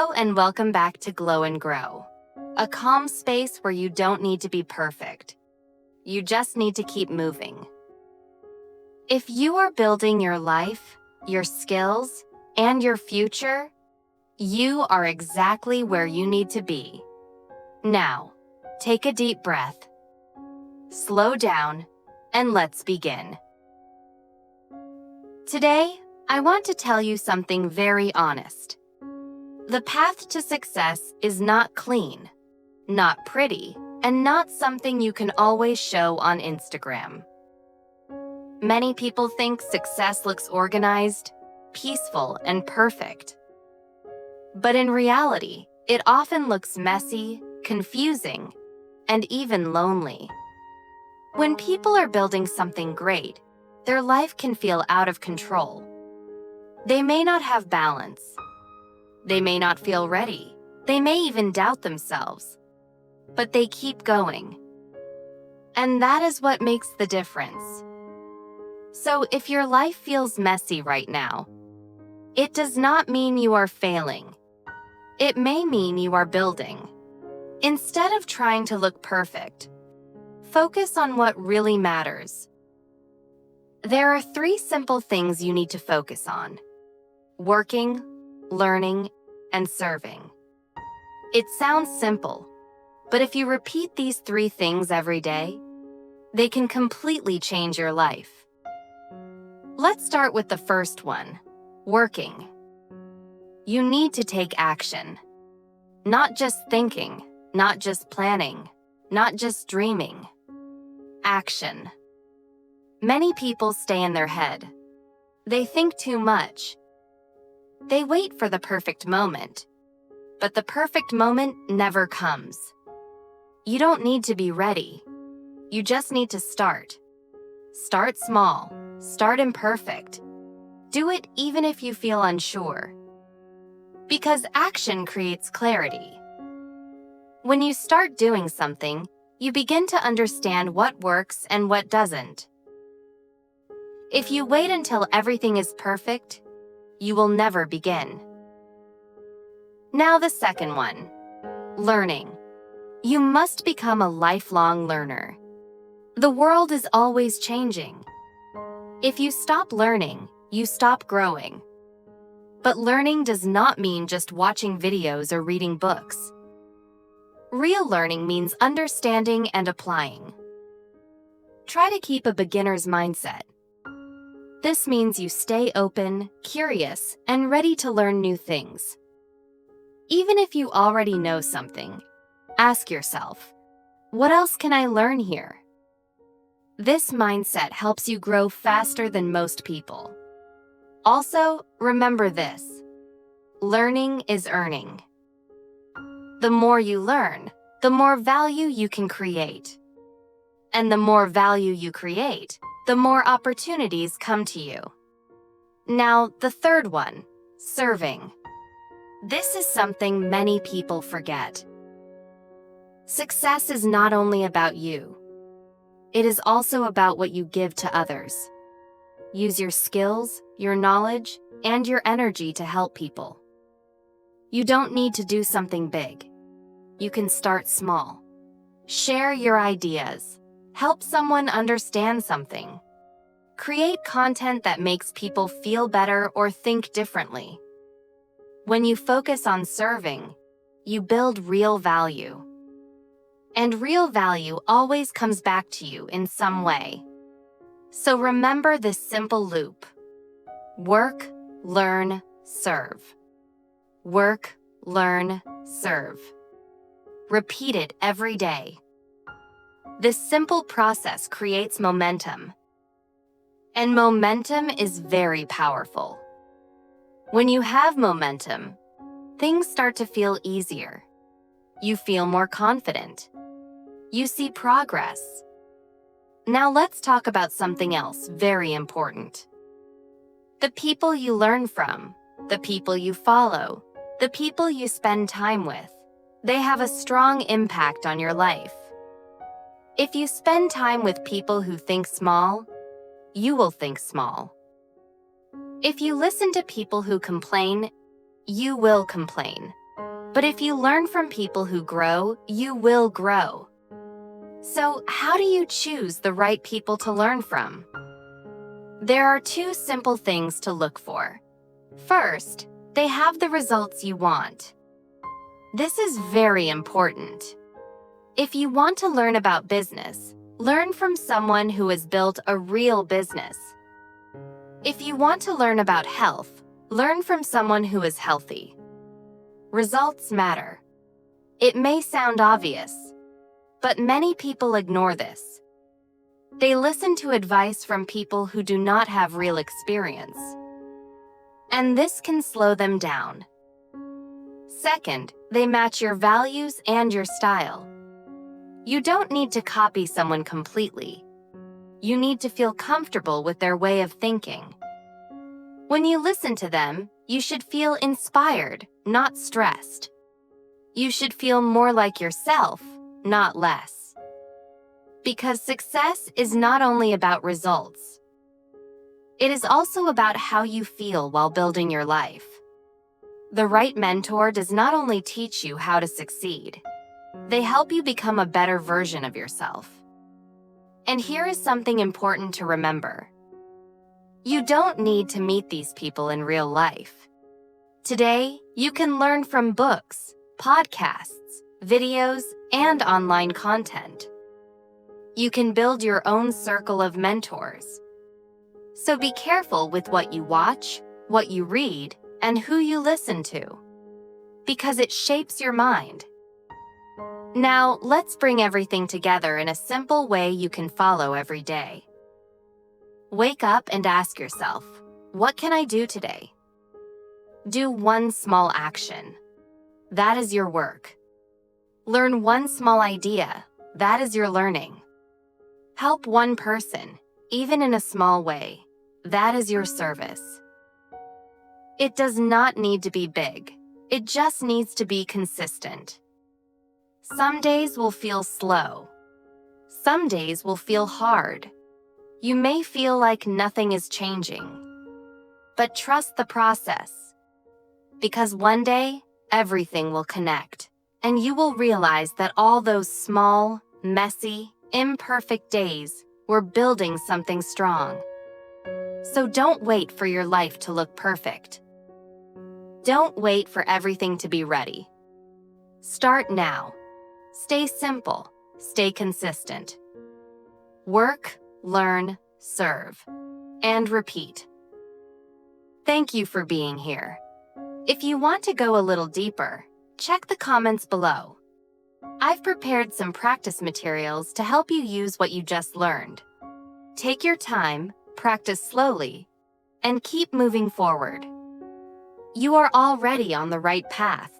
Hello and welcome back to Glow and Grow, a calm space where you don't need to be perfect. You just need to keep moving. If you are building your life, your skills, and your future, you are exactly where you need to be. Now, take a deep breath, slow down, and let's begin. Today, I want to tell you something very honest. The path to success is not clean, not pretty, and not something you can always show on Instagram. Many people think success looks organized, peaceful, and perfect. But in reality, it often looks messy, confusing, and even lonely. When people are building something great, their life can feel out of control. They may not have balance. They may not feel ready. They may even doubt themselves. But they keep going. And that is what makes the difference. So if your life feels messy right now, it does not mean you are failing. It may mean you are building. Instead of trying to look perfect, focus on what really matters. There are 3 simple things you need to focus on: working, learning, and serving. It sounds simple, but if you repeat these 3 things every day, they can completely change your life. Let's start with the first one, working. You need to take action. Not just thinking, not just planning, not just dreaming. Action. Many people stay in their head. They think too much. They wait for the perfect moment. But the perfect moment never comes. You don't need to be ready. You just need to start. Start small. Start imperfect. Do it even if you feel unsure. Because action creates clarity. When you start doing something, you begin to understand what works and what doesn't. If you wait until everything is perfect, you will never begin. Now the second one, learning. You must become a lifelong learner. The world is always changing. If you stop learning, you stop growing. But learning does not mean just watching videos or reading books. Real learning means understanding and applying. Try to keep a beginner's mindset. This means you stay open, curious, and ready to learn new things. Even if you already know something, ask yourself, what else can I learn here? This mindset helps you grow faster than most people. Also, remember this: learning is earning. The more you learn, the more value you can create. And the more value you create, the more opportunities come to you. Now, the third one, serving. This is something many people forget. Success is not only about you. It is also about what you give to others. Use your skills, your knowledge, and your energy to help people. You don't need to do something big. You can start small. Share your ideas. Help someone understand something. Create content that makes people feel better or think differently. When you focus on serving, you build real value. And real value always comes back to you in some way. So remember this simple loop: work, learn, serve. Work, learn, serve. Repeat it every day. This simple process creates momentum. And momentum is very powerful. When you have momentum, things start to feel easier. You feel more confident. You see progress. Now let's talk about something else very important. The people you learn from, the people you follow, the people you spend time with, they have a strong impact on your life. If you spend time with people who think small, you will think small. If you listen to people who complain, you will complain. But if you learn from people who grow, you will grow. So, how do you choose the right people to learn from? There are two simple things to look for. First, they have the results you want. This is very important. If you want to learn about business, learn from someone who has built a real business. If you want to learn about health, learn from someone who is healthy. Results matter. It may sound obvious, but many people ignore this. They listen to advice from people who do not have real experience. And this can slow them down. Second, they match your values and your style. You don't need to copy someone completely. You need to feel comfortable with their way of thinking. When you listen to them, you should feel inspired, not stressed. You should feel more like yourself, not less. Because success is not only about results. It is also about how you feel while building your life. The right mentor does not only teach you how to succeed, they help you become a better version of yourself. And here is something important to remember. You don't need to meet these people in real life. Today, you can learn from books, podcasts, videos, and online content. You can build your own circle of mentors. So be careful with what you watch, what you read, and who you listen to, because it shapes your mind. Now, let's bring everything together in a simple way you can follow every day. Wake up and ask yourself, what can I do today? Do one small action. That is your work. Learn one small idea. That is your learning. Help one person, even in a small way. That is your service. It does not need to be big. It just needs to be consistent. Some days will feel slow. Some days will feel hard. You may feel like nothing is changing. But trust the process. Because one day, everything will connect, and you will realize that all those small, messy, imperfect days were building something strong. So don't wait for your life to look perfect. Don't wait for everything to be ready. Start now. Stay simple. Stay consistent. Work, learn, serve, and repeat. Thank you for being here. If you want to go a little deeper, check the comments below. I've prepared some practice materials to help you use what you just learned. Take your time, practice slowly, and keep moving forward. You are already on the right path.